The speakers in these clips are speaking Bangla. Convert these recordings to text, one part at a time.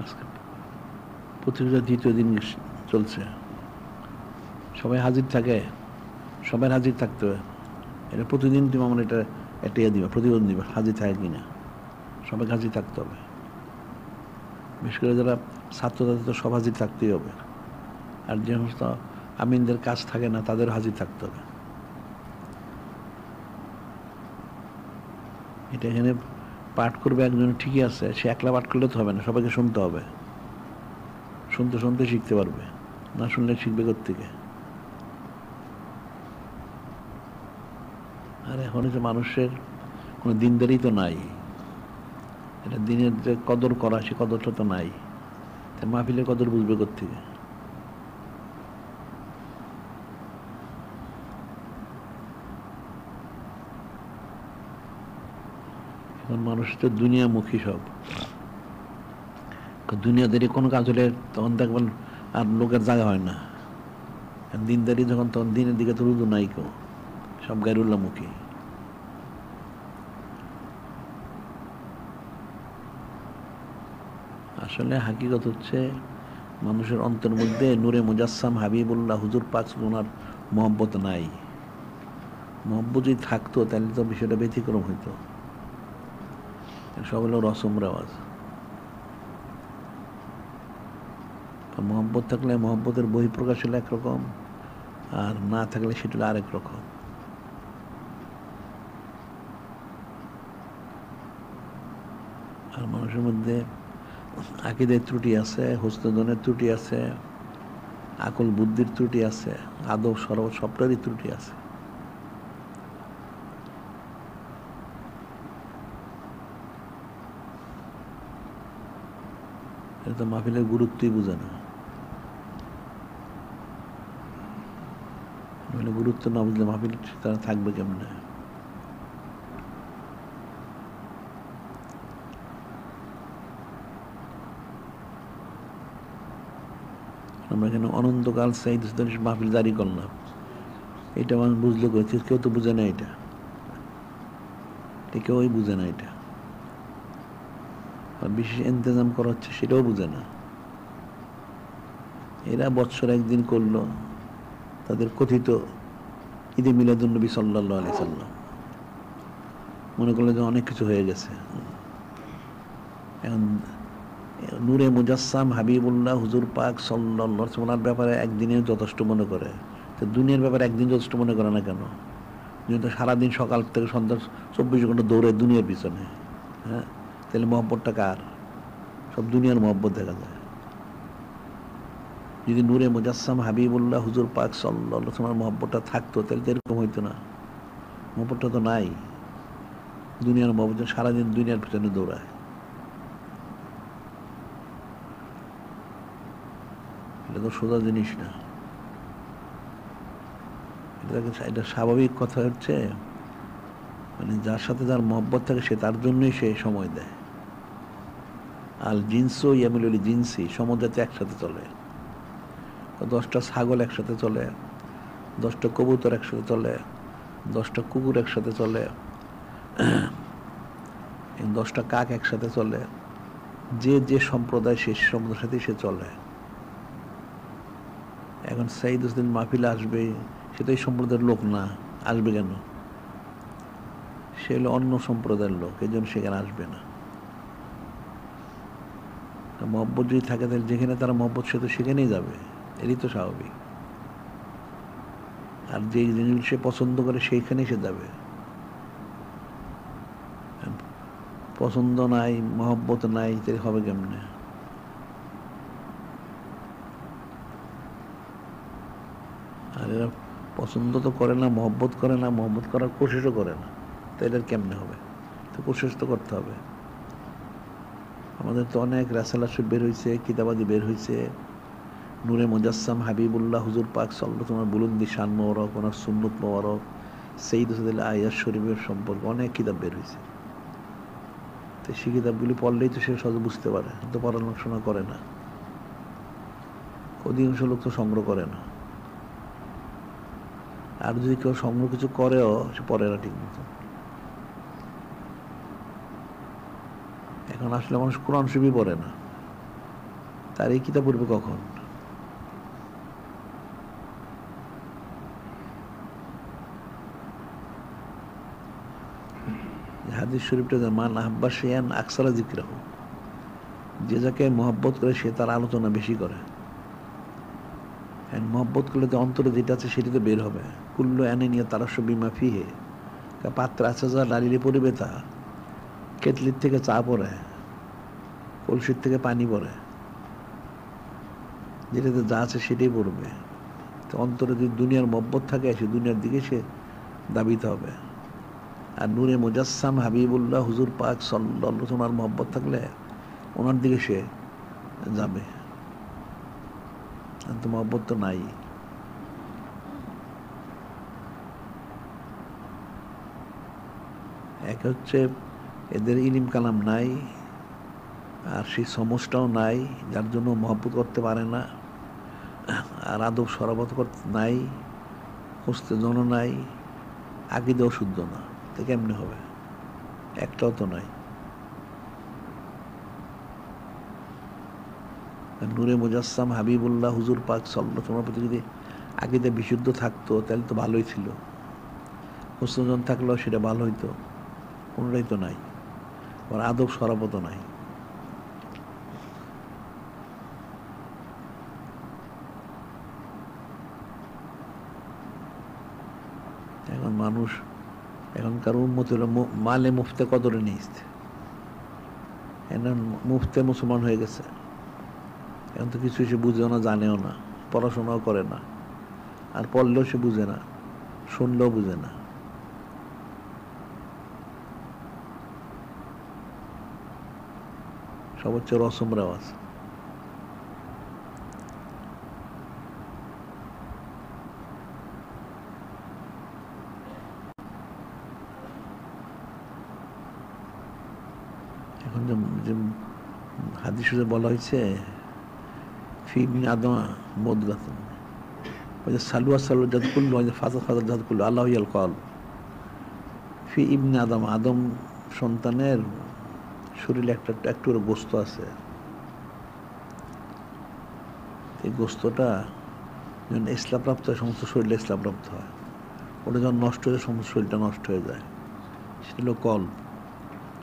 আজকে প্রতিযোগিতা দ্বিতীয় দিন চলছে, সবাই হাজির থাকে, সবাই হাজির থাকতে হবে। এটা প্রতিদিন তুমি আমার এটা একটা ইয়ে দিবা, প্রতিবেদন দিবা হাজির থাকে কিনা, সবাইকে হাজির থাকতে হবে। বিশেষ করে যারা ছাত্র তাদের তো সব হাজির থাকতেই হবে, আর যে সমস্ত আমিনদের কাজ থাকে না তাদের হাজির থাকতে হবে। এটা এখানে পাঠ করবে একজন ঠিকই আছে, সে একলা পাঠ করলে তো হবে না, সবাইকে শুনতে হবে, শুনতে শুনতে শিখতে পারবে, না শুনলে শিখবে কোত্থেকে? আর এখন যে মানুষের কোনো দিনদারি তো নাই, এটা দিনের যে কদর করা সে কদরটা তো নাই, তাই মাহফিলের কদর বুঝবে কোত্থেকে? এখন মানুষ তো দুনিয়ামুখী, সব দুনিয়াদারি কোনো কাজ হলে তখন দেখবেন আর লোকের জায়গা হয় না। দিনদারি যখন, তখন দিনের দিকে তো রুজু নাই কেউ, সব গায়রুল্লাহমুখী। আসলে হাকিকত হচ্ছে মানুষের অন্তর মধ্যে নূরে মুজাসসাম হাবিবুল্লাহ হুজুর পাক ওনার মহব্বত নাই। মহব্বত যদি থাকতো তাহলে তো বিষয়টা ব্যতিক্রম হইতো। সব হলো রসম রেওয়াজ। মহব্বত থাকলে মহব্বতের বহিঃপ্রকাশ হলো একরকম, আর না থাকলে সেটা হলো আরেক রকম। আর মানুষের মধ্যে আকীদার ত্রুটি আছে, হুসনুজনের ত্রুটি আছে, আকল বুদ্ধির ত্রুটি আছে, আদব সরব সবটারই ত্রুটি আছে। এটা তো মাহফিলের গুরুত্বই বুঝে না। গুরুত্ব না বুঝলে মাহফিল তারা থাকবে কেমনে? আমরা এখানে অনন্তকাল সাইদ মাহফিল জারি করলাম, এটা মানুষ বুঝলে করেছে, কেউ তো বুঝে না, এটা কেউই বুঝে না। এটা বিশেষ ইন্তজাম করা হচ্ছে সেটাও বুঝে না। এরা বৎসর একদিন করলো, তাদের কথিত ঈদে মিলাদুন্নবী সাল্লাল্লাহু আলাইহি সাল্লাম, মনে করলো যে অনেক কিছু হয়ে গেছে। এখন নূরে মুজাসসাম হাবিবুল্লাহ হুজুর পাক সাল্লাল্লাহু আলাইহি ওয়াসাল্লামের ব্যাপারে একদিনে যথেষ্ট মনে করে, তো দুনিয়ার ব্যাপারে একদিন যথেষ্ট মনে করে না কেন? যেহেতু সারাদিন সকাল থেকে সন্ধ্যা 24 ঘন্টা দৌড়ে দুনিয়ার পিছনে, হ্যাঁ, তাহলে মহব্বতটা কার? সব দুনিয়ার মহব্বত দেখা যায়। যদি নূরে মুজাসসাম হাবিবুল্লাহ হুজুর পাক সাল্লাল্লাহু আলাইহি ওয়াসাল্লামের মহব্বতটা থাকতো তাহলে তো এরকম হইতো না। মহব্বতটা তো নাই, দুনিয়ার মহব্বত, সারাদিন দুনিয়ার পিছনে দৌড়ায়। এটা তো সোজা জিনিস না। এটা স্বাভাবিক কথা হচ্ছে, মানে যার সাথে যার মহব্বত থাকে সে তার জন্যই সে সময় দেয়। আল জিনসু ইয়ামিলুল জিনসি, সমজাতি একসাথে চলে। 10টা ছাগল একসাথে চলে, 10টা কবুতর একসাথে চলে, 10টা কুকুর একসাথে চলে, 10টা কাক একসাথে চলে। যে যে সম্প্রদায় সে সম্প্রদায়ের সাথে সে চলে। এখন সাইদ হোসেন মাহফিলে আসবে, সে তো এই সম্প্রদায়ের লোক না, আসবে কেন? সে হলো অন্য সম্প্রদায়ের লোক, এই জন্য সেখানে আসবে না। মহব্বত যদি থাকে তাহলে যেখানে তারা মহব্বত সে তো সেখানেই যাবে, এরই তো স্বাভাবিক। আর যে জিনিস সে পছন্দ করে সেইখানেই সে যাবে। পছন্দ নাই, মহব্বত নাই, তাহলে হবে কেমনে? আর এরা পছন্দ তো করে না, মহব্বত করে না, মহব্বত করার কোশিশও করে না, তাহলে আর কেমনে হবে? তো কোশিশ তো করতে হবে। আমাদের তো অনেক রাসালা বের হয়েছে, কিতাবাদি বের হয়েছে, নূরে মুজাসসাম হাবিবুল্লাহ হুজুর পাক সাল্লাল্লাহু আলাইহি ওয়াসাল্লাম বুলন্দি শান মোবারক, ওনার সুন্নত মোবারক, সৈয়দ হুসাইন আয়াস শরীফের সম্পর্কে অনেক কিতাব বের হয়েছে। তো সেই কিতাবগুলি পড়লেই তো সে সহজে বুঝতে পারে, তো পড়াশোনা করে না, অধিকাংশ লোক তো সংগ্রহ করে না। আর যদি কেউ সংগ্রহ কিছু করেও সে পড়ে না ঠিক মতো। এখন আসলে মানুষ কোরআন শরীফই পড়ে না, তার এই কিতাব পড়বে কখন? হাদিস শরীফটা মান আহাব্বা শাইআন আকসারা যিকরাহু, যে যাকে মহব্বত করে সে তার আলোচনা বেশি করে। মহব্বত করলে যে অন্তরে যেটা আছে সেটি তো বের হবে। কুল্লু আনিনিয়া তারাস্য বিমা ফিহে, পাত্র আছে যা ডালিলে পড়বে তা, কেটলির থেকে চা পড়ে, কলসির থেকে পানি পড়ে, যেটাতে যা আছে সেটাই পড়বে। তো অন্তরে যদি দুনিয়ার মহব্বত থাকে সে দুনিয়ার দিকে সে দাবিতে হবে। আর নূরে মুজাসসাম হাবিবুল্লাহ হুজুর পাক সাল্লাল্লাহু আলাইহি ওয়াসাল্লাম মহব্বত থাকলে ওনার দিকে সে যাবে। তো মহব্বত তো নাই। এক হচ্ছে এদের ইলিম কালাম নাই, আর সেই সমস্যাও নাই, যার জন্য মহব্বত করতে পারে না। আর আদব সরাবত করতে নাই, খুঁজতে জন নাই, আকীদাও শুদ্ধ না। তো কেমনে হবে? একটাও তো নাই। নূরে মুজাসসাম হাবিবুল্লাহ হুজুর পাক সাল্লাল্লাহু আলাইহি ওয়াসাল্লাম প্রতি যদি আকীদা বিশুদ্ধ থাকতো তাহলে তো ভালোই ছিল, খুঁজতে থাকলেও সেটা ভালো হইতো। কোনোটাই তো নাই। আবার আদব সরাবত নাই। এখন মানুষ, এখনকার উম্মত হলো মালে মুফতে কদরে নিয়েছে। এখন মুফতে মুসলমান হয়ে গেছে। এখন তো কিছু সে বুঝেও না, জানেও না, পড়াশোনাও করে না, আর পড়লেও সে বুঝে না, শুনলেও বুঝে না। সব হচ্ছে রসম রেওয়াজ। এখন যে হাদিসে বলা হয়েছে ফি মিন আদম মুদগাতুন, ওই যে সালু আসালু জাদ কুল্লু, ওই যে ফাজা ফাজা জাদ কুল্লু, আল্লাহু ইয়াল কল ফি ইবনে আদম, আদম সন্তানের শরীরে একটা একটু গোস্ত আছে। এই গোস্তটা যখন ইসলামপ্রাপ্ত হয় সমস্ত শরীরে ইসলামপ্রাপ্ত হয়, ওটা যখন নষ্ট হয়ে যায় সমস্ত শরীরটা নষ্ট হয়ে যায়। সেটা হলো কল্প।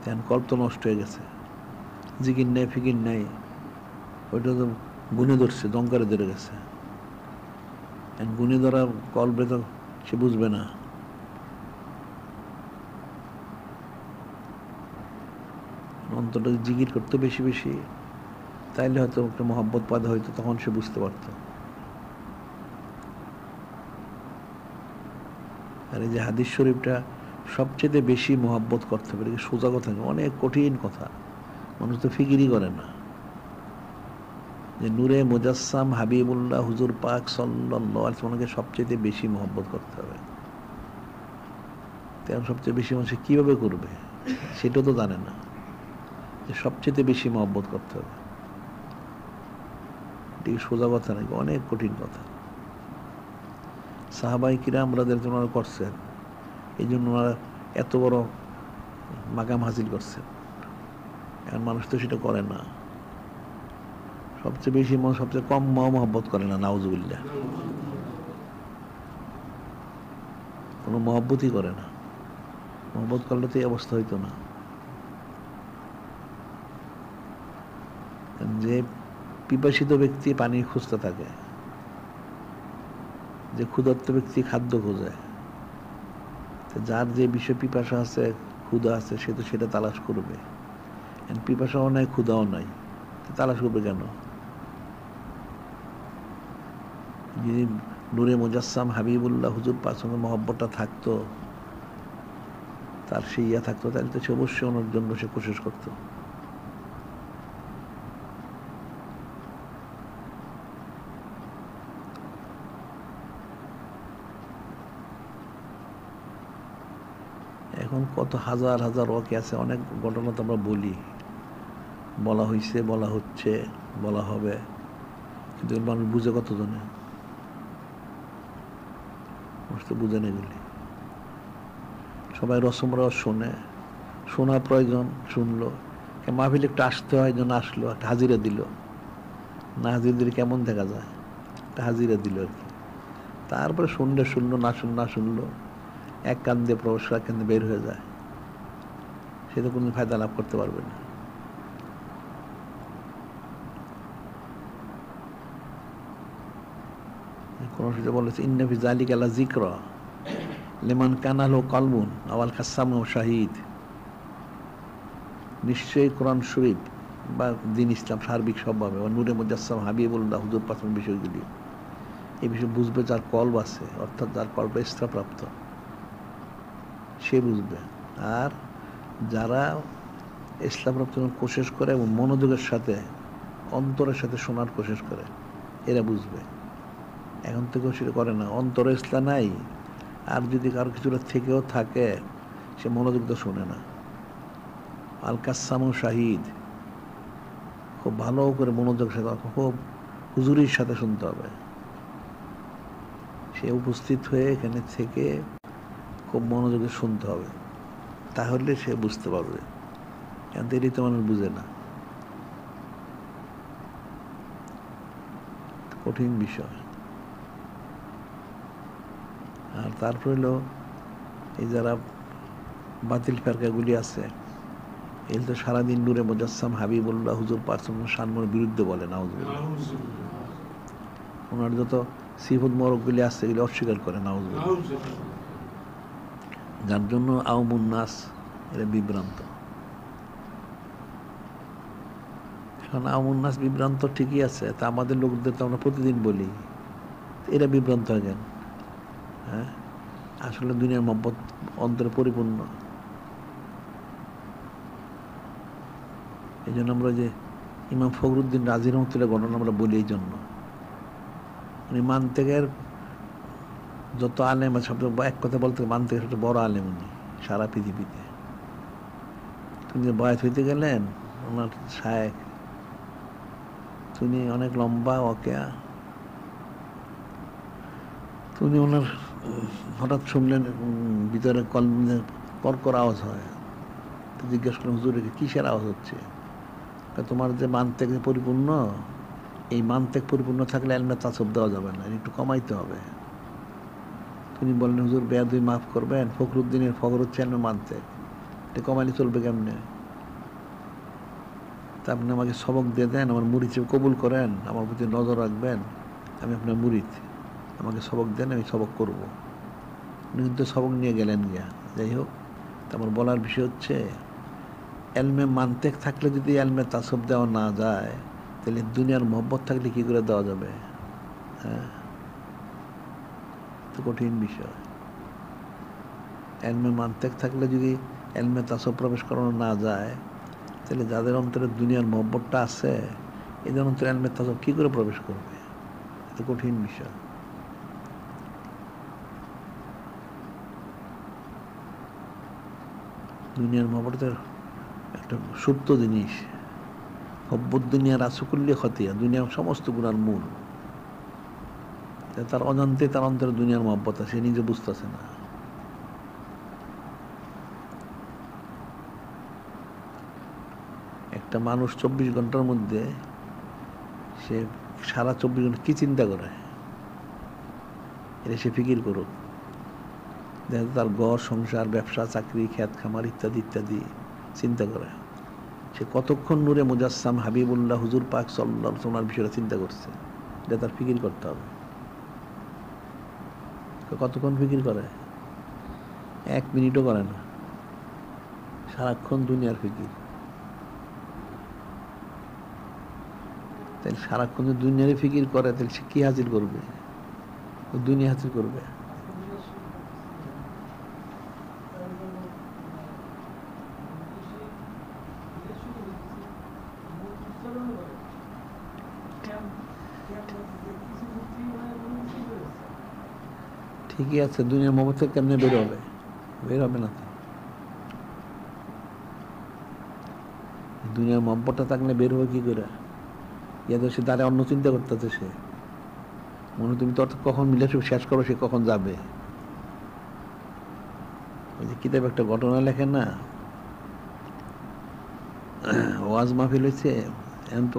তেন কল্প তো নষ্ট হয়ে গেছে, জিকির নেই, ফিকির নেই, ওইটা তো গুণে ধরছে, জঙ্কারে ধরে গেছে। গুণে ধরা কল্পে তো সে বুঝবে না। অন্তরটা জিকির করতে বেশি বেশি, তাইলে হয়তো একটা মহব্বত পয়দা হইতো, তখন সে বুঝতে পারত। আর এই যে হাদিস শরীফটা সবচেয়ে বেশি মহব্বত করতে পারে, সোজা কথা, অনেক কঠিন কথা, মানুষ তো ফিকিরই করে না। যে নূরে মুজাসসাম হাবিবুল্লাহ হুজুর পাক সাল্লাল্লাহু আলাইহি ওয়াসাল্লামকে সবচেয়ে বেশি মহব্বত করতে হবে। তেমন সবচেয়ে বেশি মানুষ কিভাবে করবে সেটাও তো জানে না, যে সবচেয়ে বেশি মহব্বত করতে হবে। এটি সোজা কথা নাকি, অনেক কঠিন কথা। সাহাবাই কিরাম রাদিয়াল্লাহু আনহুম করছেন, এই জন্য ওনারা এত বড় মাকাম হাসিল করছেন। এখন মানুষ তো সেটা করে না। সবচেয়ে বেশি মানুষ সবচেয়ে কম মহব্বত করে না, নাউজুবিল্লাহ। কোনো মহব্বতই করে না। মহব্বত করলে তো এই অবস্থা হইতো না। যে পিপাসিত ব্যক্তি পানি খুঁজতে থাকে, যে ক্ষুধার্ত ব্যক্তি খাদ্য খোঁজে, যার যে বিষয়ে পিপাসা আছে, ক্ষুধা আছে, সে তো সেটা তালাশ করবে। পিপাসাও নাই, ক্ষুধাও নাই, তালাশ করবে কেন? যদি নূরে মুজাসসাম হাবিবুল্লাহ হুজুর পাক সঙ্গে মহব্বতটা থাকতো, তার সেই ইয়া থাকতো, তাহলে তো সে অবশ্যই ওনার জন্য সে কোশিশ করতো। এখন কত হাজার হাজার ওয়াকি আছে, অনেক ঘটনা তো আমরা বলি, বলা হয়েছে, বলা হচ্ছে, বলা হবে, কিন্তু মানুষ বুঝে কতজনে? মানুষ তো বুঝে না এগুলি। সবাই রসম রস শোনে, শোনা প্রয়োজন, শুনলো। মাহফিল একটু আসতে হয়, যেন আসলো, একটা হাজিরা দিল, না হাজিরদের কেমন দেখা যায়, একটা হাজিরা দিল আর কি। তারপরে শুনলে শুনলো, না শুনলো, এক কান দিয়ে প্রবেশ করে এক কান দিয়ে বের হয়ে যায়, সে তো কোনো ফায়দা লাভ করতে পারবে না। কোন বলেছে ইন্না ফি যালিকা লাযিকরা লিমান কানা লাহু কলবুন আওয়াল কাসামু শাহিদ। নিশ্চয়ই কোরআন শরীফ বা দ্বীন ইসলাম সার্বিক সবভাবে নূরে মুজাসসাম হাবিবুল্লাহ হুজুর পাঠানো বিষয়গুলি, এই বিষয়ে বুঝবে যার কলব আছে, অর্থাৎ যার কল্প ইসলাপ্রাপ্ত, সে বুঝবে। আর যারা ইসলামপ্রাপ্ত কোশিশ করে এবং মনোযোগের সাথে অন্তরের সাথে শোনার কোশিশ করে, এরা বুঝবে। এখন থেকেও সেটা করে না, অন্তরে ইসলাম নাই, আর যদি কারো কিছুটা থেকেও থাকে সে মনোযোগ তো শোনে না। আল কাসামু শাহিদ, খুব ভালো করে মনোযোগের সাথে, খুব হুজুরির সাথে শুনতে হবে। সে উপস্থিত হয়ে এখানে থেকে খুব মনোযোগে শুনতে হবে, তাহলে সে বুঝতে পারবে। এখন তো এটাই তো মানুষ বুঝে না, কঠিন বিষয়। আর তারপর হলো এই যারা বাতিল ফেরকাগুলি আছে, এগুলো তো সারাদিন নূরে মুজাসসাম হাবিবুল্লাহ হুজুর পার্সন শানের বিরুদ্ধে বলে, নাউজুবিল্লাহ। ওনার যত সিফুত মরকগুলি আছে এগুলি অস্বীকার করে, নাউজুবিল্লাহ। যার জন্য আওমুন নাস এরা বিভ্রান্ত। এখন আওমুন নাস বিভ্রান্ত ঠিকই আছে, তা আমাদের লোকদের তো আমরা প্রতিদিন বলি, এরা বিভ্রান্ত হয় কেন? হ্যাঁ, আসলে দুনিয়ার মহব্বত অন্তরে পরিপূর্ণ। এই জন্য আমরা যে ইমাম ফখরুদ্দিন রাজি রহমতুল্লাহ ঘটনা আমরা বলি, এই জন্য উনি মানতেকের যত আলেম আছে, সবচেয়ে এক কথা বলতে মানতেকের সবচেয়ে বড় আলেম উনি সারা পৃথিবীতে। তিনি যে বয়াত হইতে গেলেন, ওনার শায়েখ, তিনি অনেক লম্বা ওয়াকিয়া। তিনি ওনার হঠাৎ শুনলেন ভিতরে কর্কর আওয়াজ হয়। তো জিজ্ঞেস করলেন, হুজুর কিসের আওয়াজ হচ্ছে? তোমার যে মানতেক পরিপূর্ণ, এই মানতেক পরিপূর্ণ থাকলে এলমে তাসব দেওয়া যাবে না, একটু কমাইতে হবে। তিনি বললেন, হুজুর বেয়াদবি মাফ করবেন, ফখরুদ্দিনের ফখর হচ্ছে এলমে মানতেক, এটা কমাইলে চলবে কেমনে? তা আপনি আমাকে সবক দিয়ে দেন, আমার মুরিদ কবুল করেন, আমার প্রতি নজর রাখবেন, আমি আপনার মুরিদ, আমাকে সবক দেন, আমি সবক করব। উনি কিন্তু সবক নিয়ে গেলেন গিয়া। যাই হোক, আমার বলার বিষয় হচ্ছে, এলমে মানতেক থাকলে যদি এলমে তাসব দেওয়া না যায়, তাহলে দুনিয়ার মহব্বত থাকলে কি করে দেওয়া যাবে? হ্যাঁ, তো কঠিন বিষয়। এলমে মানতেক থাকলে যদি এলমে তাসব প্রবেশ করানো না যায়, তাহলে যাদের অন্তরে দুনিয়ার মহব্বতটা আছে, এদের অন্তরে এলমে তাসব কি করে প্রবেশ করবে? এত কঠিন বিষয়। দুনিয়ার মহব্বতের একটা সুপ্ত জিনিস, হব্বুদ দুনিয়া রাসুকুল্লি খতিয়া, দুনিয়ার সমস্ত গুণার মূল। তার অজান্তে তার অন্তরে দুনিয়ার মহব্বত আছে, সে নিজে বুঝতেছে না। একটা মানুষ 24 ঘন্টার মধ্যে সে সারা 24 ঘন্টা কি চিন্তা করে, এটা সে ফিকির করুক। দেখা তার ঘর সংসার, ব্যবসা, চাকরি, খেত খামার ইত্যাদি ইত্যাদি চিন্তা করে। সে কতক্ষণ নূরে মুজাসসাম হাবিবুল্লাহ হুজুর পাক সাল্লাল্লাহু আলাইহি ওয়াসাল্লামের বিষয়টা চিন্তা করছে, এটা তার ফিকির করতে হবে। কতক্ষণ ফিকির করে? 1 মিনিটও করে না, সারাক্ষণ দুনিয়ার ফিকির। তাহলে সারাক্ষণ যদি দুনিয়ারই ফিকির করে, তাহলে সে কি হাজির করবে? দুনিয়া হাজির করবে। ঠিকই আছে, দুনিয়ার মহব্বত থেকে কেমনে বের হবে? বের হবে না তো। দুনিয়ার মহব্বতটা থাকলে বের হবে কি করে? ইয়াদের সে দাঁড়ে অন্য চিন্তা করতেছে, সে মনে তুমি তো কখন মিলে শেষ করো, সে কখন যাবে। ওই যে কিতাব একটা ঘটনা লেখেন না, ওয়াজ মাহফিল হয়েছে, এখন তো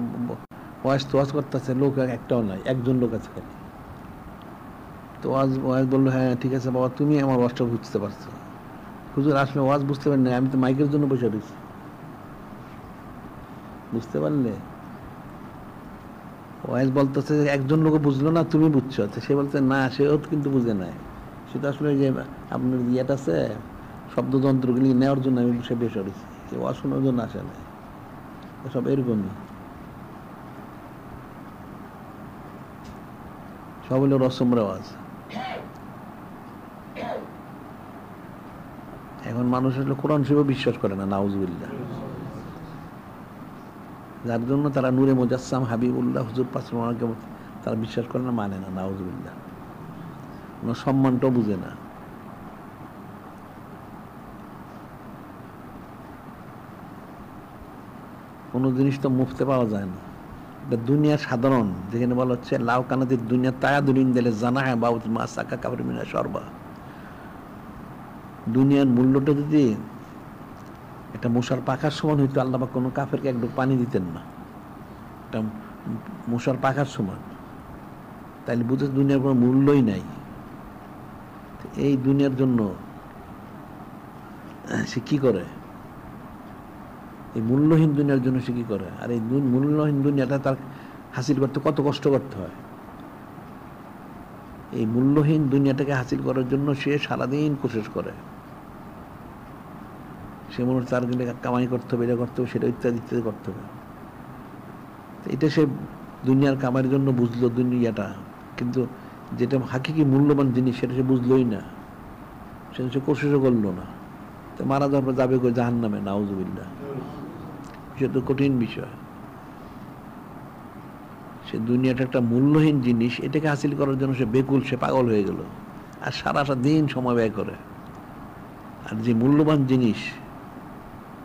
ওয়াজ করতেছে, লোক একটাও নাই, একজন লোক আছে খালি। তো ওয়াজ বললো, হ্যাঁ ঠিক আছে বাবা, তুমি আমার ওয়াজটা বুঝতে পারছো। হুজুর আসলে ওয়াজ বুঝতে পারেন না, আমি তো মাইকের জন্য বসে রয়েছি। বুঝতে পারলে? ওয়াজ বলতেছে যে একজন লোক বুঝলো না, তুমি বুঝছো। সে বলছে না, সেও কিন্তু বুঝে নাই, সেটা আসলে যে আপনার ইয়েটা আছে শব্দযন্ত্রগুলি নেওয়ার জন্য আমি সে বসে রয়েছি, সে ওয়াজ শোনার জন্য আসে নাই। সব এরকমই, সব হলো রসম রেওয়াজ। এখন মানুষ হলো কোরআন শরীফও বিশ্বাস করে না, নাউজুবিল্লাহ। যার জন্য তারা নূরে মুজাসসাম হাবিবুল্লাহ হুজুর পাক তারা বিশ্বাস করে না, মানে না, নাউজুবিল্লাহ। ওনার সম্মানটাও বুঝে না। কোনো জিনিস তো মুফতে পাওয়া যায় না। দুনিয়া সাধারণ, যেখানে বলা হচ্ছে লাউ কানাদের দুনিয়া তায়াদুলিন দিলে জানা হয় বাবুত মা সাকা কাপড় মিনা সর্বা। দুনিয়ার মূল্যটা যদি একটা মশার পাখার সমান হইতো, আল্লাহ পাক কোনো কাফেরকে একটু পানি দিতেন না, একটা মশার পাখার সমান। তাইলে বুঝে দুনিয়ার কোনো মূল্যই নাই। এই দুনিয়ার জন্য সে কি করে? এই মূল্যহীন দুনিয়ার জন্য সে কি করে? আর এই মূল্যহীন দুনিয়াটা তার হাসিল করতে কত কষ্ট করতে হয়। এই মূল্যহীন দুনিয়াটাকে হাসিল করার জন্য সে সারাদিন কোশিশ করে। সে মনে হচ্ছে তার গেলে কামাই করতে হবে, এটা করতে হবে, সেটা ইত্যাদি ইত্যাদি করতে হবে। এটা সে দুনিয়ার কামাইয়ের জন্য বুঝলো দুনিয়াটা, কিন্তু যেটা হাকিকি মূল্যবান জিনিস সেটা সে বুঝলোই না, সেটা সে কোশিশও করলো না। তো মারা যাওয়ার পর যাবে জাহান্নামে, নাউজুবিল্লাহ। সেটা তো কঠিন বিষয়। সে দুনিয়াটা একটা মূল্যহীন জিনিস, এটাকে হাসিল করার জন্য সে বেকুল, সে পাগল হয়ে গেল, আর সারাটা দিন সময় ব্যয় করে। আর যে মূল্যবান জিনিস,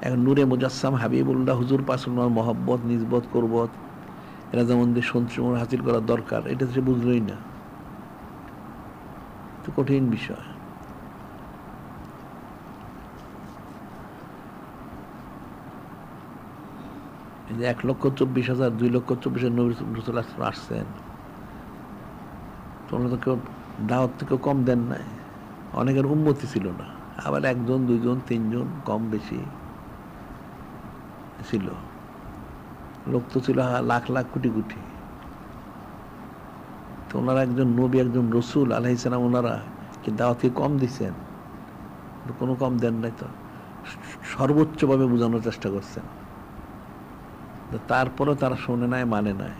এখন নূরে মুজাসসাম হাবিবুল্লাহ হুজুর পাসুল্লাহর মহব্বত, নিজবত, কুরবত, এরা যেমন যে সন্তোষ হাসিল করার দরকার, এটা সে বুঝলই না। তো কঠিন বিষয়। এই যে 1,24,000 2,24,000 নবী রাসূল আসছেন, তোমরা তো কেউ দাওয়াত থেকে কম দেন নাই। অনেকের উম্মতি ছিল না, আবার 1 জন 2 জন 3 জন কম বেশি ছিল, লোক তো ছিল লাখ লাখ কোটি কোটি। তো ওনারা একজন নবী, একজন রসুল আলাইহিস সালাম, ওনারা কি দাওয়াত কম দিচ্ছেন? কোনো কম দেন নাই, তো সর্বোচ্চভাবে বোঝানোর চেষ্টা করছেন। তারপরেও তারা শোনে নাই, মানে নাই।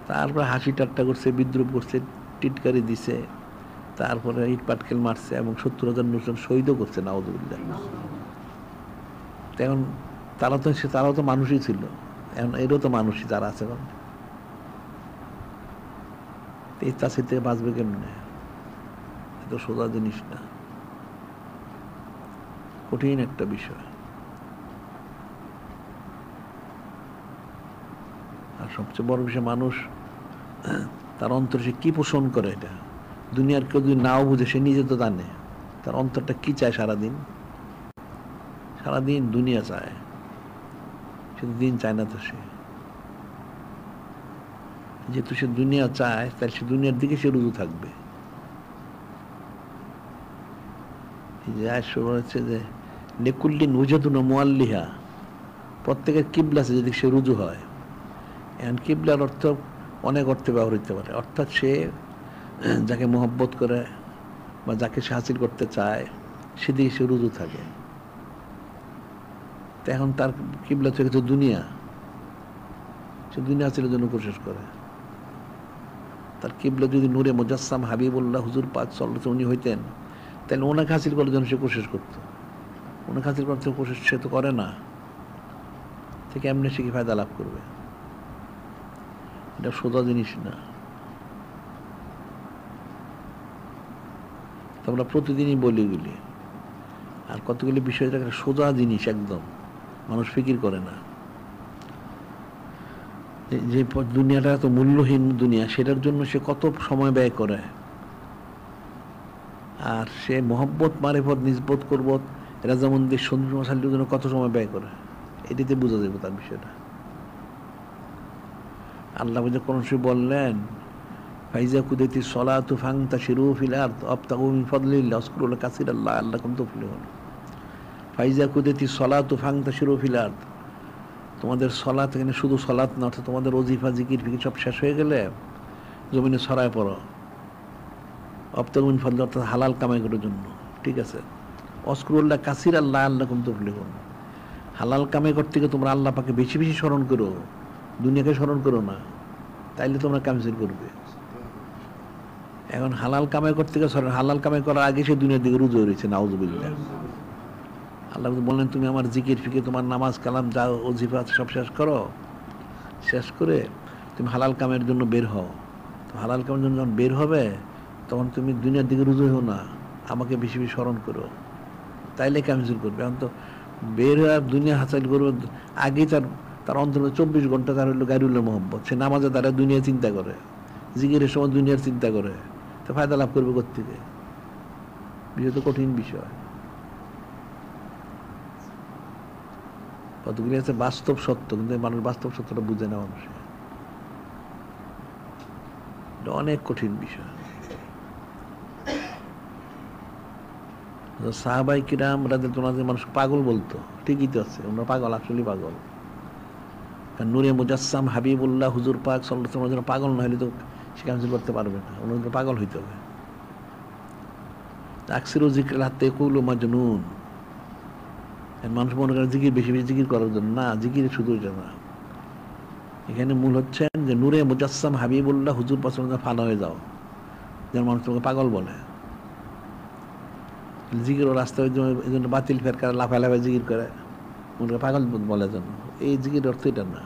তারপরে হাসি ঠাট্টা করছে, বিদ্রুপ করছে, টিটকারি দিছে, তারপরে ইট পাটকেল মারছে, এবং 70,000 মুসলিম শহীদও করছে, নাউজুবিল্লাহ। এখন তারাও তো মানুষই ছিল, এখন এরও তো মানুষই যারা আছে। এখন এই চাষি থেকে বাঁচবে কেমনে? এত সোজা জিনিস না, কঠিন একটা বিষয়। আর সবচেয়ে বড় বিষয়, মানুষ তার অন্তরে সে কি পোষণ করে, এটা দুনিয়ার কেউ যদি নাও বুঝে, সে নিজে তো জানে তার অন্তরটা কি চায়। সারাদিন সারাদিন দুনিয়া চায়, সে দিন চায় না। তো সে যেহেতু সে দুনিয়া চায়, তাহলে সে দুনিয়ার দিকে সে রুজু থাকবে। হচ্ছে যে লেকুল্লিন উজাদুন মুআল্লিহা, প্রত্যেকের কিবলা আছে যদি সে রুজু হয়। এখন কিবলার অর্থ অনেক অর্থে ব্যবহার হতে পারে, অর্থাৎ সে যাকে মহব্বত করে বা যাকে সে হাসিল করতে চায়, সেদিকে সে রুজু থাকে। তো এখন তার কিবলা থেকে তো দুনিয়া, সে দুনিয়া হাসিলের জন্য কোশিশ করে। তার কিবলা যদি নূরে মুজাসসাম হাবিবুল্লাহ হুজুর পাক সাল্লাল্লাহু আলাইহি ওয়াসাল্লাম উনি হইতেন, তাহলে ওনাকে হাসিল করার জন্য সে কোশিশ করত। ওনাকে হাসিল করতে কোশিশ সে তো করে না, থেকে এমনি সে কি ফায়দা লাভ করবে? এটা সোজা জিনিস না। আমরা প্রতিদিনই বলি এগুলি, আর কতগুলি বিষয় একটা সোজা জিনিস, একদম মানুষ ফিকির করে না। যে দুনিয়াটা এত মূল্যহীন দুনিয়া, সেটার জন্য সে কত সময় ব্যয় করে, আর সে মহব্বত, মারিফত, নিজবত, কুরবত, এরা যেমন সন্ধ্যা মশালির জন্য কত সময় ব্যয় করে, এটিতে বোঝা যাবে তার বিষয়টা। আল্লাহ যে কোন সময় বললেন ফাইজা কুদাইতি সলাতু ফান্তাশিরু ফিল আরদ ওয়াবতাগু মিন ফাদলিল্লাহ ওয়াজকুরুল্লাহ কাসীরান লাআল্লাকুম তুফলিহুন। ফাইজা কুদাইতি সলাতু ফান্তাশিরু ফিল আরদ, তোমাদের সলাত, এখানে শুধু সলাত না, অর্থাৎ তোমাদের ওজিফা জিকির ফিকির সব শেষ হয়ে গেলে জমিনে ছড়ায় পড়ো। ওয়াবতাগু মিন ফাদলিল্লাহ, অর্থাৎ হালাল কামাই করার জন্য। ঠিক আছে, ওয়াজকুরুল্লাহ কাসীরান লাআল্লাকুম তুফলিহুন, হালাল কামাই করতে গিয়ে তোমরা আল্লাহ পাকে বেশি বেশি স্মরণ করো, দুনিয়াকে স্মরণ করো না, তাইলে তোমরা কামিল করবে। এখন হালাল কামাই করতে গিয়ে হালাল কামাই করার আগে সে দুনিয়ার দিকে রুজু হয়েছে, নাউজুবিল্লাহ। আল্লাহ বললেন তুমি আমার জিকির ফিকির, তোমার নামাজ কালাম যা ওজিফা সব শেষ করো, শেষ করে তুমি হালাল কামের জন্য বের হও। তো হালাল কামের জন্য যখন বের হবে তখন তুমি দুনিয়ার দিকে রুজু হও না, আমাকে বেশি বেশি স্মরণ করো, তাইলে কামিল করবে। এখন তো বের হয়ে দুনিয়া হাসিল করবে আগেই তার অন্তর 24 ঘন্টা তার হইল গায়রুল্লাহ মোহাম্মদ। সে নামাজে দ্বারা দুনিয়া চিন্তা করে, জিকিরের সময় দুনিয়ার চিন্তা করে, তো ফায়দা লাভ করবে কোত্থেকে? বিষয় তো কঠিন বিষয়। কতগুলি আছে বাস্তব সত্য, কিন্তু মানুষ বাস্তব সত্যটা বুঝে না, মানুষ অনেক কঠিন বিষয়। সাহাবাই কিরাম রাদিয়াল্লাহু মানুষ পাগল বলতো, ঠিকই তো আছে, ওনারা পাগল, আসলে পাগল। নূরে মুজাসসাম হাবিবুল্লাহ হুজুর পাক সাল্লাল্লাহু আলাইহি ওয়াসাল্লাম পাগল না হলে তো সে কাজ করতে পারবে না, ওনাদের পাগল হইতে হবে। আকসিরু যিকরাল হাত্তা ইয়াকুলু মাজনুন, মানুষ মনে করে জিকির বেশি বেশি জিকির করার জন্য, না, জিকির শুধু এটা না। এখানে মূল হচ্ছে যে নূরে মুজাসসাম হাবিবুল্লাহ হুজুর পাক সাল্লাল্লাহু আলাইহি ওয়াসাল্লাম ফানা হয়ে যাও, যেন মানুষ তোমাকে পাগল বলে। জিকির ও রাস্তায় এই জন্য বাতিল ফেরকা লাফায় লাফায় জিকির করে, মনে পাগল বলে জন্য। এই জিকির অর্থ এটা না,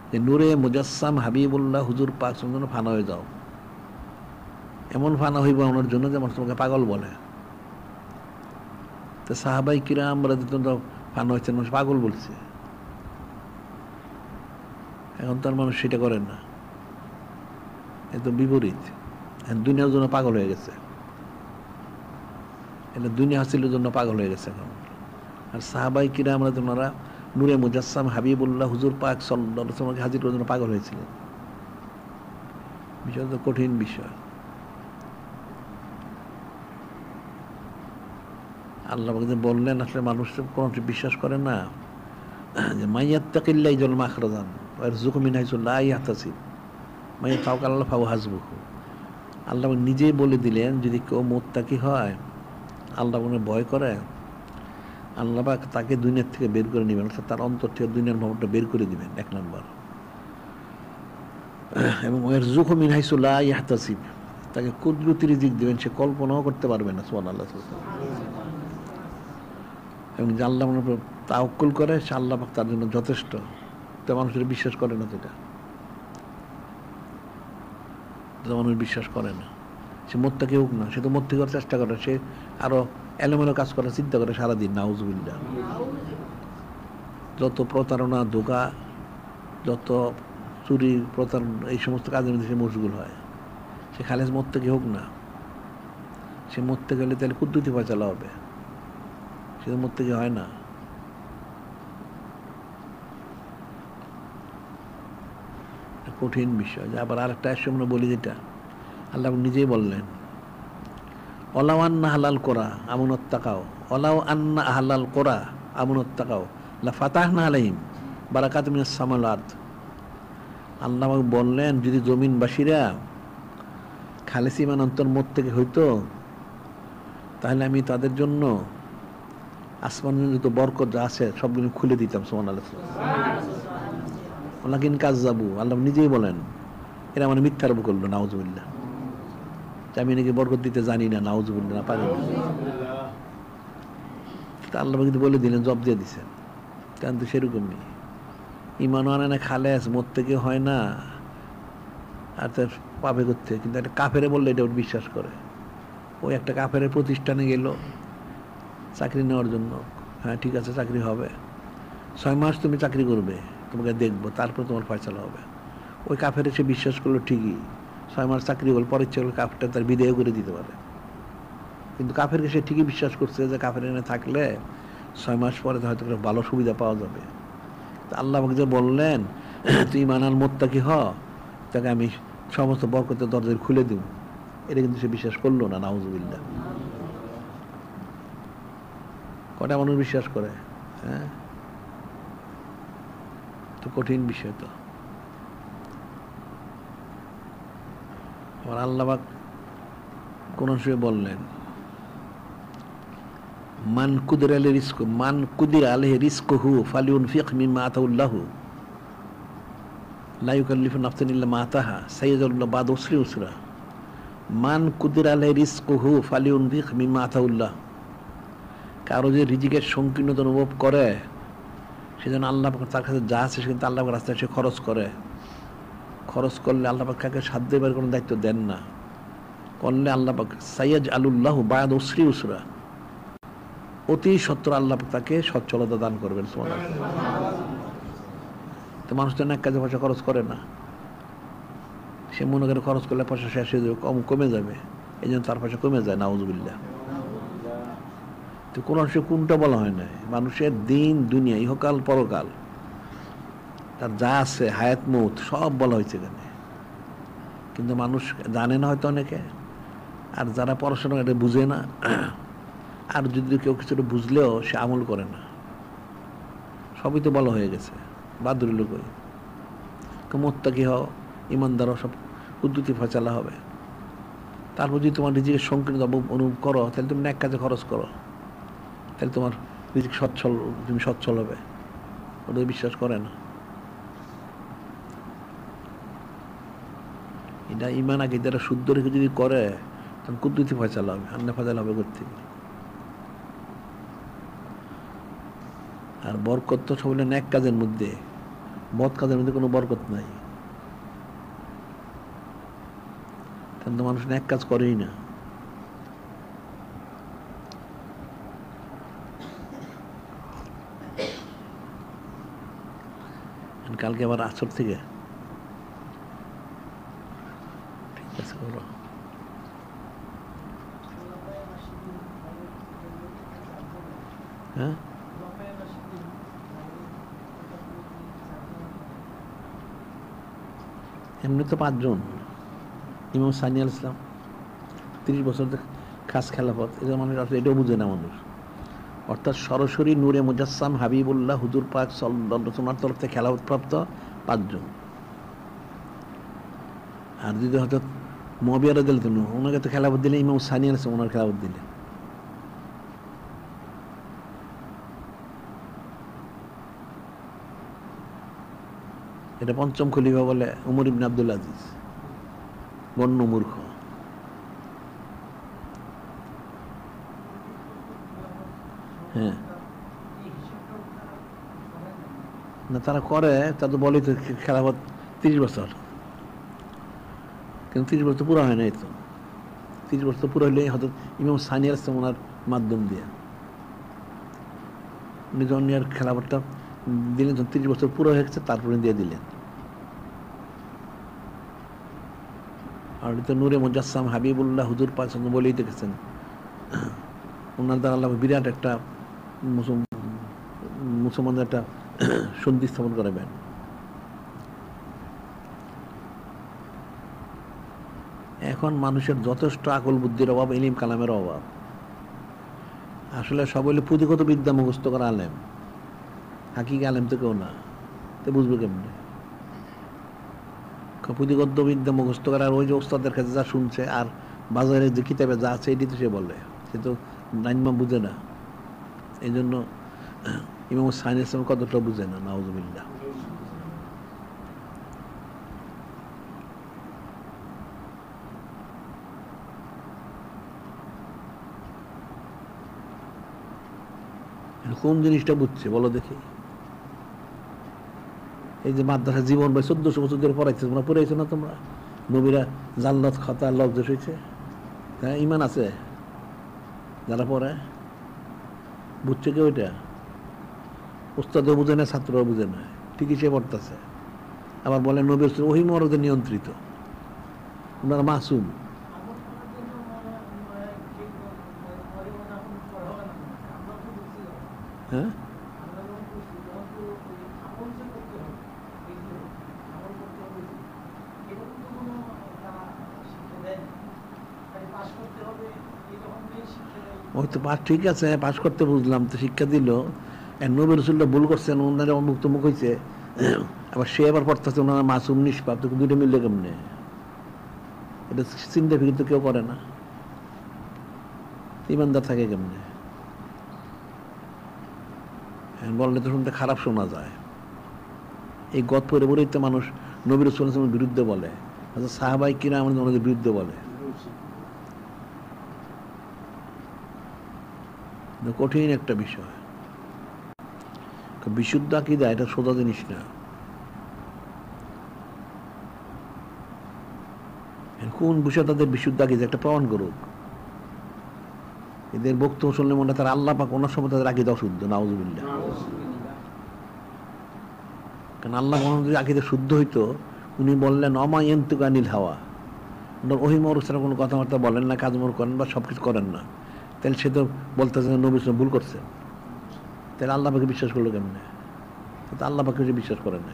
যে নূরে মুজাসসাম হাবিবুল্লাহ হুজুর পাক সাল্লাল্লাহু আলাইহি ওয়াসাল্লাম ফানা হয়ে যাও, এমন ফানা হইব ওনার জন্য যে মানুষ তোমাকে পাগল বলে। তো সাহাবাই কিরাম রাদিয়াল্লাহু ফানা হয়েছেন, মানুষ পাগল বলছে। এখন তার মানুষ সেটা করেন না, এ তো বিপরীত, দুনিয়ার জন্য পাগল হয়ে গেছে, এটা দুনিয়া হাসিলের জন্য পাগল হয়ে গেছে এখন। আর সাহাবাই কিরাম রাদিয়াল্লাহু নূরে মুজাসসাম হাবিবুল্লাহ হুজুর পাক সাল্লাল্লাহু আলাইহি ওয়াসাল্লাম হাজির করার জন্য পাগল হয়েছিলেন। বিষয় তো কঠিন বিষয়। আল্লাহ যে বললেন, আসলে মানুষ কোনো বিশ্বাস করে না যে মাইয়াত্তাকিল্লাহ ইয়াজআল মাখরাজান ওয়া ইয়ারযুকহু মিন হাইসু লা ইয়াহতাসিব ওয়া ইয়াতাওয়াক্কালু ফাহুয়া হাসবুহু। আল্লাহ নিজেই বলে দিলেন, যদি কেউ মুত্তাকি হয়, আল্লাহ মনে ভয় করে, আল্লাহ তাকে দুনিয়ার থেকে বের করে নেবেন, অর্থাৎ তার অন্তর থেকে দুনিয়ার ভবনটা বের করে দিবেন, 1 নম্বর। এবং ওয়া ইয়ারযুকহু মিন হাইসু লা ইয়াহতাসিব, তাকে কুদরতি রিজিক দিবেন, সে কল্পনাও করতে পারবে না। সুবহানাল্লাহ। এবং যে আল্লাহ মনে তাওয়াক্কুল করে, সে আল্লাহ পাক তার জন্য যথেষ্ট। তো মানুষের বিশ্বাস করে না, যেটা মানুষ বিশ্বাস করে না। সে মুত্তাকি হোক না, সে তো মুত্তাকি করার চেষ্টা করে, সে আরো এলোমেলো কাজ করার চিন্তা করে সারাদিন, নাউজুবিল্লাহ। যত প্রতারণা, ধোঁকা, যত চুরি, প্রতারণা, এই সমস্ত কাজের মধ্যে সে মশগুল হয়। সে খালেজ মুত্তাকি হোক না, সে মুত্তাকি হলে তাহলে কুদ্দুতি ফয়সালা হবে, সে তো মুত্তাকি হয় না। কঠিন বিষয়। আবার আরেকটা আসলে আমরা বলি, যেটা আল্লাহ নিজেই বললেন, ওলাও আন্না হালাল কোরা আমুনত তাকাও, ওলাও আন্না হালাল কোরা আমুনত তাকাও লা ফাতাহনা আলাইহিম বারাকাতুম মিনাস সামাওয়াতি ওয়াল আরদ। আল্লাহ বললেন, যদি জমিনবাসীরা খালেস ঈমান অন্তর মত থেকে হইতো, তাহলে আমি তাদের জন্য আসমানের যত বরকত যা আছে সবগুলো খুলে দিতাম। সুবহানাল্লাহ। ওয়ালাকিন কাযযাবু, আল্লাহ নিজেই বলেন, এরা মানে মিথ্যা আরোপ করলো, নাউজুবিল্লাহ। আমি নাকি বরকত দিতে জানি না, নাউজুবিল্লাহ, না পারি না। আল্লাহ কিন্তু বলে দিলেন, জব দিয়ে দিচ্ছেন। কারণ তো সেরকমই ঈমান আনে না, খালেস মত থেকে হয় না, আর তার পাবে করতে। কিন্তু একটা কাফেরে বললে এটা বিশ্বাস করে। ওই একটা কাফেরের প্রতিষ্ঠানে গেল চাকরি নেওয়ার জন্য, হ্যাঁ ঠিক আছে চাকরি হবে, 6 মাস তুমি চাকরি করবে, তোমাকে দেখবো, তারপর তোমার ফয়সালা হবে। ওই কাফের সে বিশ্বাস করলো ঠিকই, 6 মাস চাকরি হল, পরে ইচ্ছে হলো কাফেরটা তার বিদায় করে দিতে পারে। কিন্তু কাফেরকে সে ঠিকই বিশ্বাস করছে যে কাফের এনে থাকলে 6 মাস পরে হয়তো ভালো সুবিধা পাওয়া যাবে। তা আল্লাহ আমাকে যে বললেন, তুই ইমানাল মোত্তাকি হ, তাকে আমি সমস্ত বরকতের দরজা খুলে দেব। এটা কিন্তু সে বিশ্বাস করলো না, নাউজুবিল্লাহ। কটা মানুষ বিশ্বাস করে? হ্যাঁ, তো কঠিন বিষয় তো। আবার আল্লাহ পাক কোন সময় বললেন, মান কুদির আলী রিস্ক, মান কুদির আলী রিস্কহু ফালিউনফিক মিম্মা আতাউল্লাহু লা ইউকাল্লিফু নাফসান ইল্লা মা আতাহা সাইয়াজআলুল্লাহু বা'দা উসরি ইউসরা। মান কুদির আলী রিস্কহু ফালিউনফিক মিম্মা আতাউল্লাহ। কারো যে রিজিকের সংকীর্ণতা অনুভব করে, সেজন্য আল্লাহ পাক তার কাছে যা আছে সেখানে আল্লাহ পাকের রাস্তায় সে খরচ করে। খরচ করলে আল্লাহ পাক কাকে সাধ্য এবার কোনো দায়িত্ব দেন না। করলে আল্লাহ পাক সাইয়াজআলুল্লাহু বা'দা উসরি ইউসরা, অতি সত্বর আল্লাহ পাক তাকে সচ্ছলতা দান করবেন। সুবহানাল্লাহ। তো মানুষ তো এক কাজে পয়সা খরচ করে না, সে মনে করে খরচ করলে পয়সা শেষ হয়ে যাবে, কমে যাবে, এই জন্য তার পয়সা কমে যায়, নাউজুবিল্লাহ। তো কোন অংশে কোনটা বলা হয় না, মানুষের দিন দুনিয়া ইহকাল পরকাল তার যা আছে হায়াত মৌত সব বলা হয়েছে এখানে। কিন্তু মানুষ জানে না হয়তো অনেকে, আর যারা পড়াশোনা এটা বুঝে না, আর যদি কেউ কিছুটা বুঝলেও সে আমল করে না। সবই তো বলা হয়ে গেছে, বাদুর লোকই মোত্তাকি হও, ইমানদার সব উদ্যুতি ফয়সালা হবে। তারপর যদি তোমার রিজিকের সংকীর্ণ অনুভব করো, তাহলে তুমি এক কাজে খরচ করো, তাহলে তোমার রিজিক সচ্ছল, তুমি সচ্ছল হবে। ওটা বিশ্বাস করে না। এটা ইমান আগে যারা শুদ্ধ রেখে যদি করে, তখন কুদ্দুতি ফয়সালা হবে, আন্না ফয়সালা হবে করতে। আর বরকত তো সব এক কাজের মধ্যে, বদ কাজের মধ্যে কোনো বরকত নাই। কিন্তু মানুষ এক কাজ করেই না। কালকে আবার আসর থেকে ঠিক আছে বলো। হ্যাঁ, এমনি তো 5 জন। ইমাম সানি আল ইসলাম 30 বছর খাস খেলাফত, এটা মানুষ আসলে এটাও বুঝে না মানুষ। অর্থাৎ সরাসরি নূরে মুজাসসাম হাবিবুল্লাহ হুজুর পাক সাল্লাল্লাহু আলাইহি ওয়াসাল্লামের তরফ থেকে খেলাফত প্রাপ্ত 5 জন। আর যদি হয়তো মুআবিয়া রাদিয়াল্লাহু আনহু, ওনাকে তো খেলাফত দিলে ইমাম সানি আল ইসলাম ওনার খেলাফত দিলে। এটা 5ম খলিফা বলে উমর ইবনে আব্দুল আজিজ, বন্য মূর্খ। হ্যাঁ, না তারা করে, তা তো বলে তো খেলাফত 30 বছর, কিন্তু 30 বছর পুরো হয় নাই তো। 30 বছর পুরো হলে হয়তো ইমাম সানি আল ইসলাম ওনার মাধ্যম দিয়ে উনি যখন খেলাফতটা দিলেন, যখন 30 বছর পুরো হয়ে গেছে তারপরে দিয়ে দিলেন। আর তো নূরে মুজাসসাম হাবিবুল্লাহ হুজুর পাক বলেই দেখেছেন, ওনার দ্বারা আল্লাহ বিরাট একটা মুসলমানদের একটা সন্ধি স্থাপন করাবেন। এখন মানুষের যথেষ্ট আকল বুদ্ধির অভাব, ইলিম কালামের অভাব। আসলে সব হইলে পুঁথিগত বিদ্যা মুখস্থ করা আলেম, হাকিকি আলেম তো কেউ না, তো বুঝবে কেমনি? পুঁথিগত বিদ্যা মুখস্থ করার ওই যে ওস্তাদের কাছে যা শুনছে, আর বাজারে যে কিতাবে যা আছে এটি তো সে বলে, সে তো নাইনমা বুঝে না। এই জন্য ইমাম সানি ইসলাম কতটা বুঝে না, নাউজুবিল্লাহ। কোন জিনিসটা বুঝছে বলো দেখি? এই যে মাদ্রাসা জীবন ভাই 1400 বছর ধরে পড়াইছে, তোমরা পড়াইছো না? তোমরা নবীরা জান্নাত খাতা লজ্জা হয়েছে, হ্যাঁ ইমান আছে যারা পড়ে, বুঝছে কি? ওইটা উস্তাদও বুঝে না, ছাত্রও বুঝে না, ঠিকই সে পড়তেছে। আবার বলে নবীর ওহী মরদে নিয়ন্ত্রিত, ওনারা মাসুম। হ্যাঁ, ওই তো পাস ঠিক আছে, পাস করতে বুঝলাম, তো শিক্ষা দিল, নবী রসুল্লাহ ভুল করছেন, ওনারা অমুক তমুক হয়েছে, আবার সে আবার পড়তেছে ওনারা মাসুম নিষ্পাপ, তো দুটো মিললে কেমনে? এটা চিন্তা ফিকির তো কেউ করে না, ইমানদার থাকে কেমনে? বললে তো শুনতে খারাপ শোনা যায়। এই গদ পরে পরেই তো মানুষ নবী রাসূলের বিরুদ্ধে বলে, সাহাবাই কিরা আমাদের বিরুদ্ধে বলে। কঠিন একটা বিষয়। বিশুদ্ধ আকীদা এটা সোজা জিনিস না। কোন বিষয় তাদের বিশুদ্ধ আকীদা একটা প্রমাণ করুক। এদের বক্তব্য শুনলে মনে হয় তারা আল্লাহ পাক ওনার সময় তাদের আকীদা অশুদ্ধ, নাউযুবিল্লাহ। কারণ আল্লাহ যদি আকীদা শুদ্ধ হইতো, উনি বললেন অমা ইয়ানতিকু আনিল হাওয়া, ওহী মরুক ছাড়া কোনো কথাবার্তা বলেন না, কাজমর করেন বা সবকিছু করেন না, তাহলে সে তো বলতেছে নবী সাল্লাল্লাহু ভুল করছে। তাহলে আল্লাহ পাকে বিশ্বাস করলো কেমনে? তো আল্লাহ পাকে সে বিশ্বাস করে না।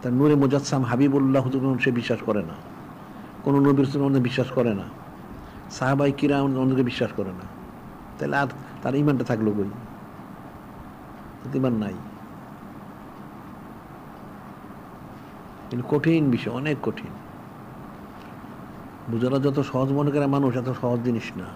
তার নূরে মুজাসসাম হাবিবুল্লাহ হুজুর সে বিশ্বাস করে না, কোনো নবী রাসূল বিশ্বাস করে না, সাহাবায়ে কিরাম ওনাকে বিশ্বাস করে না। তাহলে আর তার ঈমানটা থাকলো কই? ঈমান নাই। কিন্তু কঠিন বিষয়, অনেক কঠিন। বুঝারা যত সহজ মনে করে মানুষ, এত সহজ জিনিস না।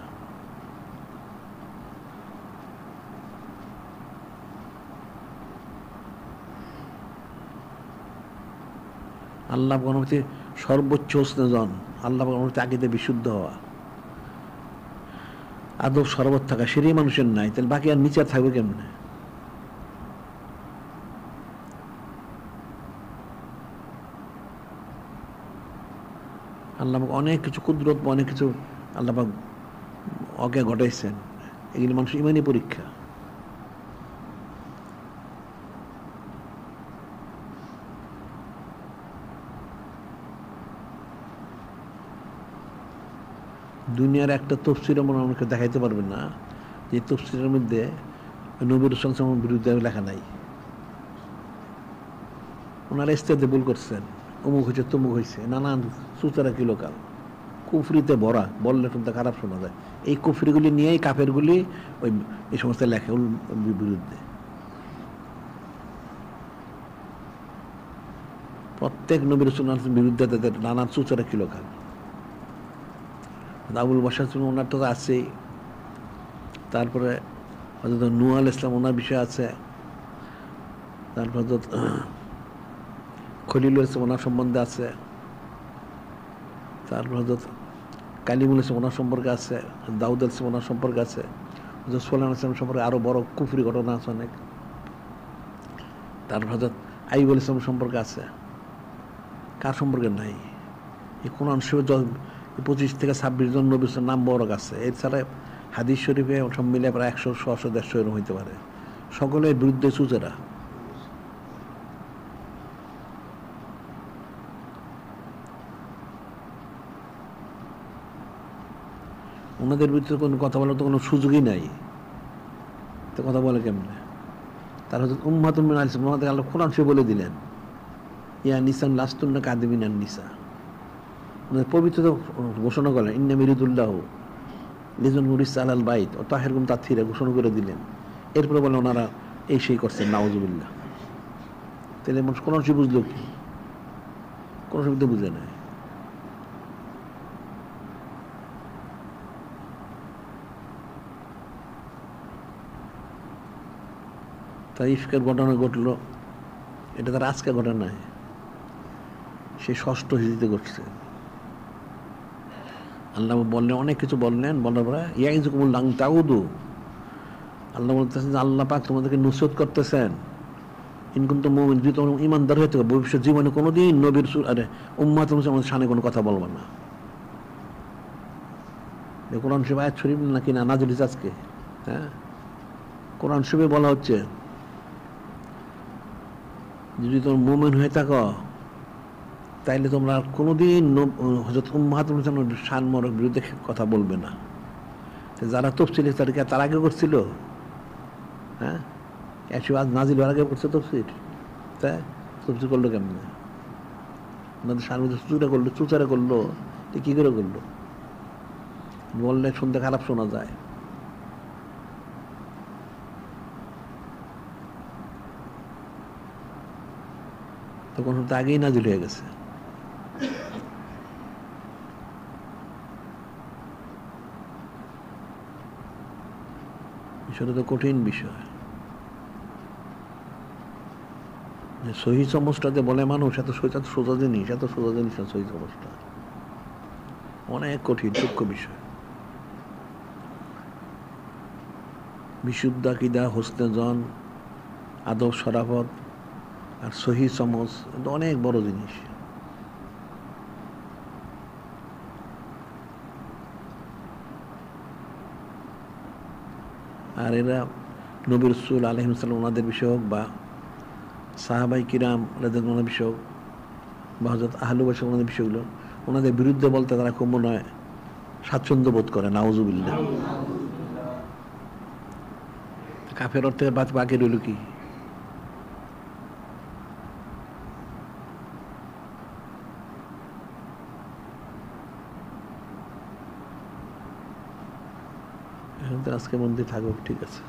আল্লাহ অনুমতি সর্বোচ্চ হোসনেজন, আল্লাহ অনুমতি আকীদা বিশুদ্ধ হওয়া, আদব সর্বত থাকা, সেটাই মানুষের নাই, তাহলে বাকি আর নিচে থাকবে কেমনে? আল্লাহ অনেক কিছু কুদরত, অনেক কিছু আল্লাহ অজ্ঞা ঘটাইছেন, এগুলি মানুষের ইমানি পরীক্ষা। দুনিয়ার একটা তাফসীরে মনে আমাকে দেখাইতে পারবেন না যে তাফসীরের মধ্যে নবী রাসূল সাল্লাল্লাহু আলাইহি ওয়াসাল্লামের বিরুদ্ধে লেখা নাই। ওনারা ইস্তেদে ভুল করছেন, অমুক হয়েছে তমুক হয়েছে, নানান সুতারা কি লোকাল কুফরিতে ভরা, বললে শুনতে খারাপ শোনা যায়। এই কুফরিগুলি নিয়েই কাফেরগুলি ওই এই সমস্ত লেখে বিরুদ্ধে। প্রত্যেক নবী রাসূলের বিরুদ্ধে তাদের নানান সুতারা কি লোকাল। আবুল বাশার ওনার তো আছেই, তারপরে হযরত নূহ আলাইহিস সালাম ওনার বিষয় আছে, তারপর হযরত খলিল ওনার সম্বন্ধে আছে, তারপর হযরত কালিমুল ইসলাম ওনার সম্পর্কে আছে, দাউদ আলাইহিস ওনার সম্পর্কে আছে, হযরত সুলাইমান আলাইহিস সালাম সম্পর্কে আরো বড় কুফরি ঘটনা আছে অনেক, তারপর হযরত আইয়ুব আলাইহিস সালাম সম্পর্কে আছে। কার সম্পর্কে নাই? এই কোরআন শরীফে 25 থেকে 26 জন নবীর নাম বড় আছে। এছাড়া হাদিস শরীফে সব মিলে প্রায় 100, 100, 150 এরকম হইতে পারে। সকলের বিরুদ্ধে সুচেরা। ওনাদের বিরুদ্ধে কোনো কথা বলার তো কোনো সুযোগই নাই, তো কথা বলে কেমনে? তার হচ্ছে উম্মাতুন মিন আল-ইসলাম, ওনাদের আল্লাহ কোরআন শরীফে বলে দিলেন ইয়া নিসান লাস্তুন্না কাদিমিনান নিসা, পবিত্রতা ঘোষণা করলেন, ইন্না মিরিদুল্লাহ লিজন নুরিস আলাল বাইত ও তাহেরকুম তাথিরা ঘোষণা করে দিলেন। এরপরে বলে ওনারা এই সেই করছেন, নাউযুবিল্লাহ। তাহলে মানুষ কোরআন শরীফ বুঝলো কি? কোরআন শরীফ তো বুঝে নাই। তাই ইফকের ঘটনা ঘটলো, এটা তার আজকে ঘটনা নয়, সে 6ষ্ঠ হিজরিতে ঘটছে। আল্লাহ বললেন, অনেক কিছু বললেন, বলার পরে ইয়াইযুকুমুল্লাহ আন তাউদু, আল্লাহ বলতেছেন যে আল্লাহ পাক তোমাদেরকে নসিহত করতেছেন, ইন কুনতুম মুমিন, যদি তোমরা ঈমানদার হয়ে থাকো, ভবিষ্যৎ জীবনে কোনোদিন নবীর উম্মাতুল মুসলিমের শানে কোনো কথা বলবে না। কোরআন শরীফ আয়াত শরীফ নাকি না নাযিল হয়েছে আজকে? হ্যাঁ, কোরআন শরীফে বলা হচ্ছে যদি তোমরা মুমিন হয়ে থাকো তাইলে তোমরা কোনোদিন হযরত উম্মাতুল মুসলিমের শান মরক বিরুদ্ধে কথা বলবে না। যারা তাফসীর তারিকা তার আগে করছিল, হ্যাঁ, এসব আজ নাজিল হওয়ার আগে করছে তাফসীর, তাই তাফসীর করলো কেমনে? ওনাদের শান মধ্যে চুচুরা করলো, কি করে করলো? বললে শুনতে খারাপ শোনা যায়। তখন হয়তো আগেই নাজিল হয়ে গেছে। বিষয়টা তো কঠিন বিষয়। যে সহি সমস্যা যে বলে মানুষ, এত সোজা জিনিস, এত সোজা জিনিস না সহি সমস্যা, অনেক কঠিন সূক্ষ্ম বিষয়। বিশুদ্ধ আকীদা, হোসনে জন, আদব শরাফত আর সহি সমজ অনেক বড় জিনিস। আর এরা নবী রাসূল আলাইহিস সালাম ওনাদের বিষয় হোক, বা সাহাবাই কিরাম রাদিয়াল্লাহু বিষয় হোক, বা হযরত আহলে বাইত ওনাদের বিষয়গুলো, ওনাদের বিরুদ্ধে বলতে তারা খুব মনে হয় স্বাচ্ছন্দ্য বোধ করে। নাউজুবিল্লাহ। কাফের অর্থে বাকি রইল কি? এখন তো আজকে মন্দির থাকুক, ঠিক আছে।